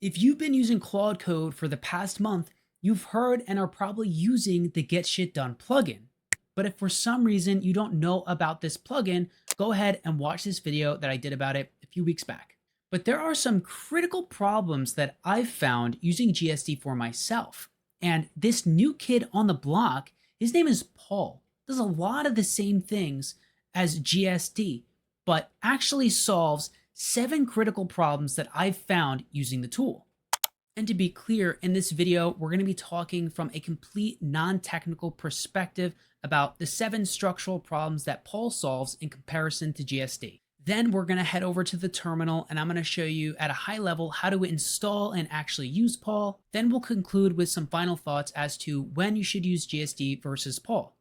If you've been using Claude Code for the past month, you've heard and are probably using the Get Shit Done plugin. But if for some reason you don't know about this plugin, go ahead and watch this video that I did about it a few weeks back. But there are some critical problems that I've found using GSD for myself. And this new kid on the block, his name is Paul, does a lot of the same things as GSD, but actually solves 7 critical problems that I've found using the tool. And to be clear, in this video, we're going to be talking from a complete non-technical perspective about the 7 structural problems that Paul solves in comparison to GSD. Then we're going to head over to the terminal and I'm going to show you at a high level how to install and actually use Paul. Then we'll conclude with some final thoughts as to when you should use GSD versus Paul.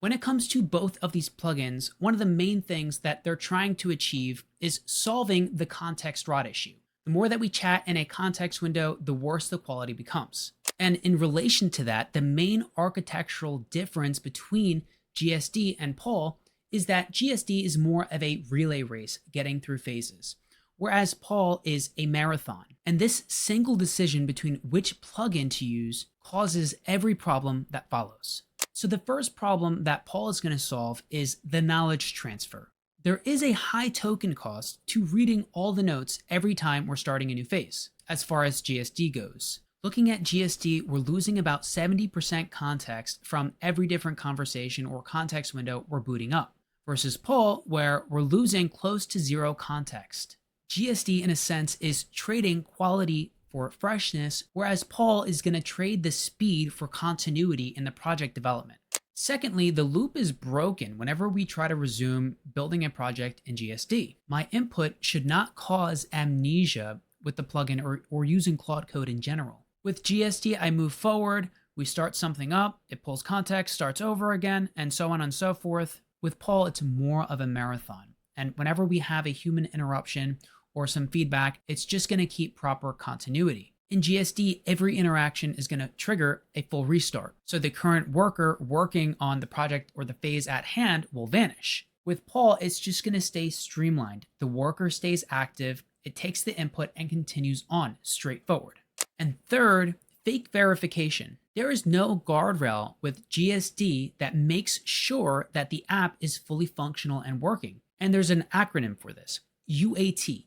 When it comes to both of these plugins, one of the main things that they're trying to achieve is solving the context rot issue. The more that we chat in a context window, the worse the quality becomes. And in relation to that, the main architectural difference between GSD and Paul is that GSD is more of a relay race getting through phases, whereas Paul is a marathon. And this single decision between which plugin to use causes every problem that follows. So the first problem that Paul is going to solve is the knowledge transfer. There is a high token cost to reading all the notes every time we're starting a new phase, as far as GSD goes. Looking at GSD, we're losing about 70% context from every different conversation or context window we're booting up, versus Paul, where we're losing close to 0 context. GSD, in a sense, is trading quality for freshness, whereas Paul is going to trade the speed for continuity in the project development. Secondly, the loop is broken whenever we try to resume building a project in GSD. My input should not cause amnesia with the plugin or using Claude Code in general. With GSD, I move forward, we start something up, it pulls context, starts over again, and so on and so forth. With Paul, it's more of a marathon. And whenever we have a human interruption or some feedback, it's just going to keep proper continuity. In GSD, every interaction is going to trigger a full restart. So the current worker working on the project or the phase at hand will vanish. With Paul, it's just going to stay streamlined. The worker stays active, it takes the input and continues on straightforward. And third, fake verification. There is no guardrail with GSD that makes sure that the app is fully functional and working. And there's an acronym for this, UAT.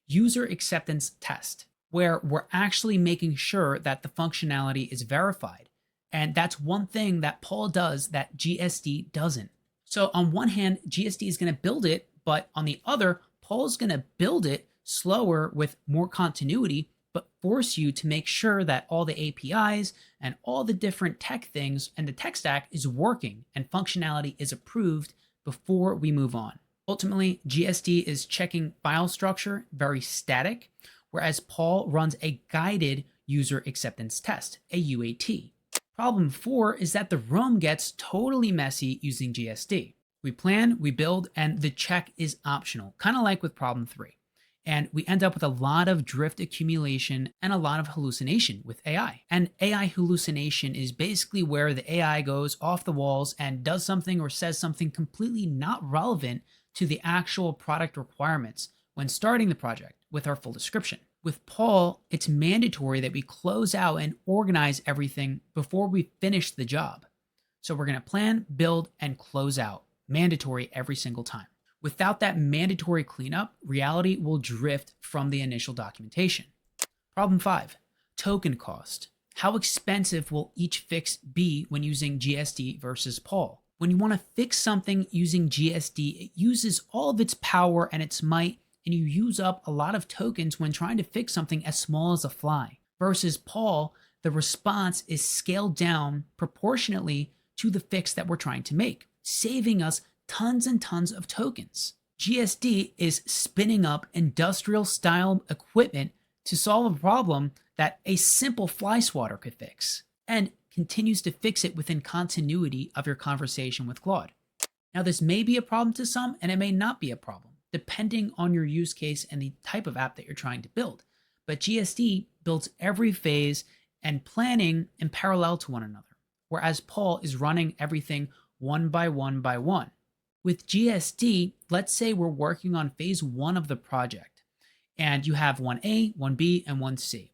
User Acceptance Test, where we're actually making sure that the functionality is verified. And that's one thing that Paul does that GSD doesn't. So on one hand, GSD is going to build it, but on the other, Paul's going to build it slower with more continuity, but force you to make sure that all the APIs and all the different tech things and the tech stack is working and functionality is approved before we move on. Ultimately, GSD is checking file structure, very static, whereas Paul runs a guided user acceptance test, a UAT. Problem 4 is that the ROM gets totally messy using GSD. We plan, we build, and the check is optional, kind of like with problem 3. And we end up with a lot of drift accumulation and a lot of hallucination with AI. And AI hallucination is basically where the AI goes off the walls and does something or says something completely not relevant to the actual product requirements when starting the project with our full description. With Paul, it's mandatory that we close out and organize everything before we finish the job. So we're going to plan, build, and close out. Mandatory every single time. Without that mandatory cleanup, reality will drift from the initial documentation. Problem 5, token cost. How expensive will each fix be when using GSD versus Paul? When you want to fix something using GSD, it uses all of its power and its might, and you use up a lot of tokens when trying to fix something as small as a fly. Versus Paul, the response is scaled down proportionately to the fix that we're trying to make, saving us tons and tons of tokens. GSD is spinning up industrial style equipment to solve a problem that a simple fly swatter could fix, and continues to fix it within continuity of your conversation with Claude. Now, this may be a problem to some, and it may not be a problem, depending on your use case and the type of app that you're trying to build. But GSD builds every phase and planning in parallel to one another, whereas Paul is running everything one by one by one. With GSD, let's say we're working on phase 1 of the project, and you have 1A, 1B, and 1C.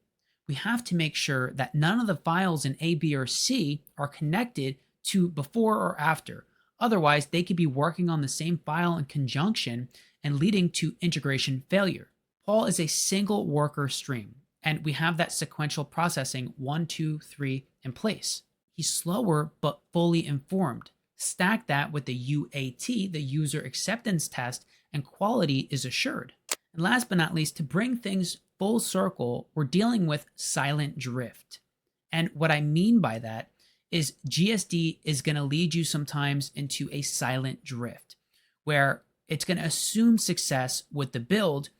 we have to make sure that none of the files in A, B, or C are connected to before or after. Otherwise, they could be working on the same file in conjunction and leading to integration failure. Paul is a single worker stream, and we have that sequential processing 1, 2, 3 in place. He's slower but fully informed. Stack that with the UAT, the user acceptance test, and quality is assured. And last but not least, to bring things full circle, we're dealing with silent drift. And what I mean by that is GSD is going to lead you sometimes into a silent drift where it's going to assume success with the build,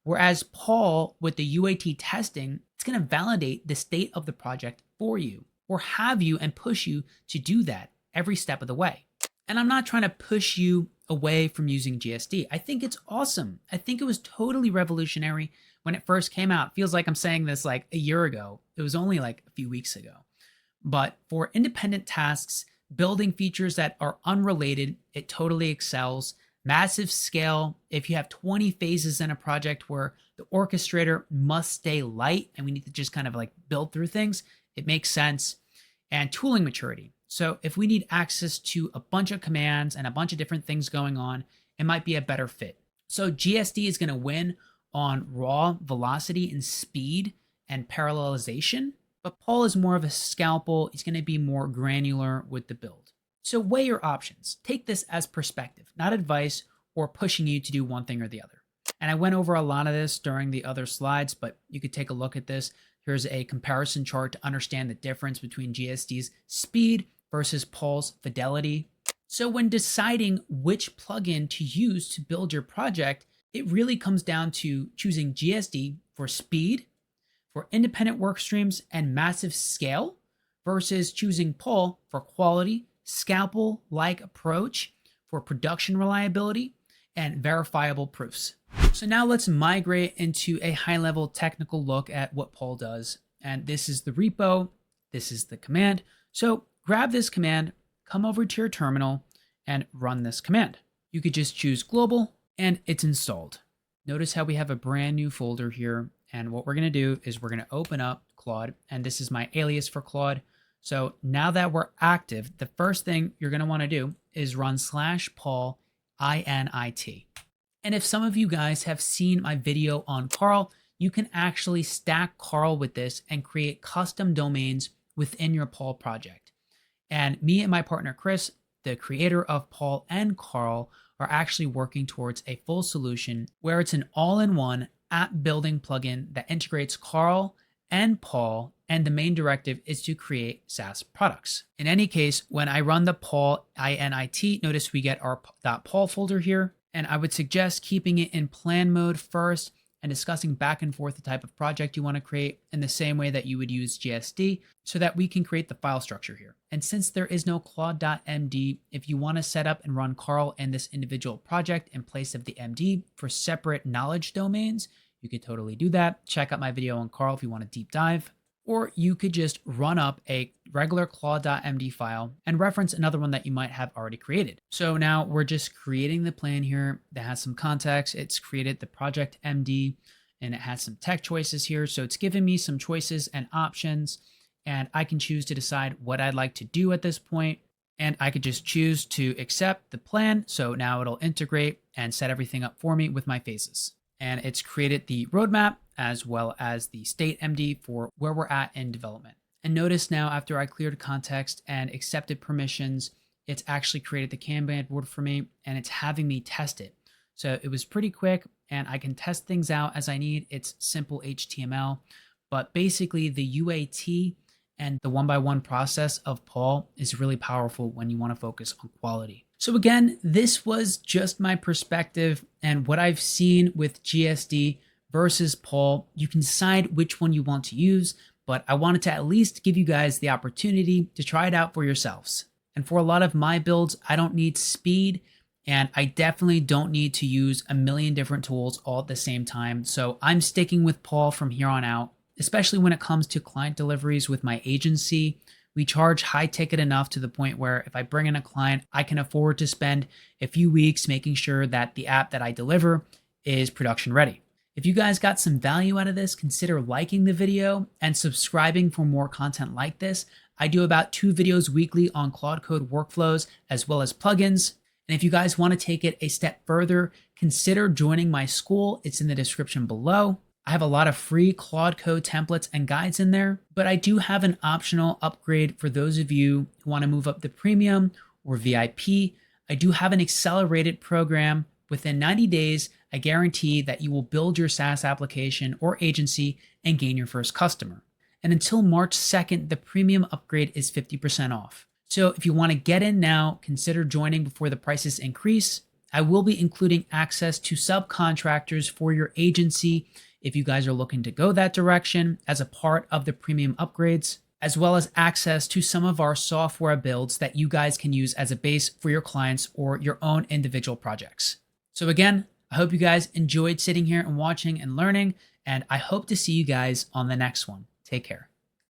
whereas Paul, with the UAT testing, it's going to validate the state of the project for you or have you and push you to do that every step of the way. And I'm not trying to push you away from using GSD. I think it's awesome. I think it was totally revolutionary when it first came out. It feels like I'm saying this like a year ago. It was only like a few weeks ago. But for independent tasks, building features that are unrelated, it totally excels. Massive scale. If you have 20 phases in a project where the orchestrator must stay light and we need to just kind of like build through things, it makes sense. And tooling maturity. So if we need access to a bunch of commands and a bunch of different things going on, it might be a better fit. So GSD is going to win on raw velocity and speed and parallelization, but Paul is more of a scalpel. He's going to be more granular with the build. So weigh your options. Take this as perspective, not advice or pushing you to do one thing or the other. And I went over a lot of this during the other slides, but you could take a look at this. Here's a comparison chart to understand the difference between GSD's speed versus Paul's fidelity. So when deciding which plugin to use to build your project, it really comes down to choosing GSD for speed, for independent work streams and massive scale, versus choosing Paul for quality, scalpel-like approach for production reliability and verifiable proofs. So now let's migrate into a high-level technical look at what Paul does. And this is the repo, this is the command. So grab this command, come over to your terminal, and run this command. You could just choose global, and it's installed. Notice how we have a brand new folder here. And what we're going to do is we're going to open up Claude, and this is my alias for Claude. So now that we're active, the first thing you're going to want to do is run /Paul init. And if some of you guys have seen my video on Carl, you can actually stack Carl with this and create custom domains within your Paul project. And me and my partner, Chris, the creator of Paul and Carl, are actually working towards a full solution where it's an all-in-one app building plugin that integrates Carl and Paul, and the main directive is to create SaaS products. In any case, when I run the Paul init, notice we get our .paul folder here, and I would suggest keeping it in plan mode first and discussing back and forth the type of project you want to create in the same way that you would use GSD so that we can create the file structure here. And since there is no Claude.md, if you want to set up and run Carl in this individual project in place of the MD for separate knowledge domains, you could totally do that. Check out my video on Carl if you want a deep dive. Or you could just run up a regular Claude.md file and reference another one that you might have already created. So now we're just creating the plan here that has some context. It's created the project MD and it has some tech choices here. So it's given me some choices and options, and I can choose to decide what I'd like to do at this point. And I could just choose to accept the plan. So now it'll integrate and set everything up for me with my phases. And it's created the roadmap as well as the state MD for where we're at in development. And notice now, after I cleared context and accepted permissions, it's actually created the Kanban board for me, and it's having me test it. So it was pretty quick, and I can test things out as I need. It's simple HTML, but basically the UAT and the one-by-one process of Paul is really powerful when you want to focus on quality. So again, this was just my perspective and what I've seen with GSD versus Paul. You can decide which one you want to use, but I wanted to at least give you guys the opportunity to try it out for yourselves. And for a lot of my builds, I don't need speed, and I definitely don't need to use a million different tools all at the same time. So I'm sticking with Paul from here on out, especially when it comes to client deliveries with my agency. We charge high ticket enough to the point where if I bring in a client, I can afford to spend a few weeks making sure that the app that I deliver is production ready. If you guys got some value out of this, consider liking the video and subscribing for more content like this. I do about 2 videos weekly on Claude Code workflows as well as plugins. And if you guys want to take it a step further, consider joining my school. It's in the description below. I have a lot of free Claude Code templates and guides in there, but I do have an optional upgrade for those of you who want to move up to premium or VIP. I do have an accelerated program. Within 90 days, I guarantee that you will build your SaaS application or agency and gain your first customer. And until March 2nd, the premium upgrade is 50% off. So if you want to get in now, consider joining before the prices increase. I will be including access to subcontractors for your agency if you guys are looking to go that direction as a part of the premium upgrades, as well as access to some of our software builds that you guys can use as a base for your clients or your own individual projects. So again, I hope you guys enjoyed sitting here and watching and learning, and I hope to see you guys on the next one. Take care.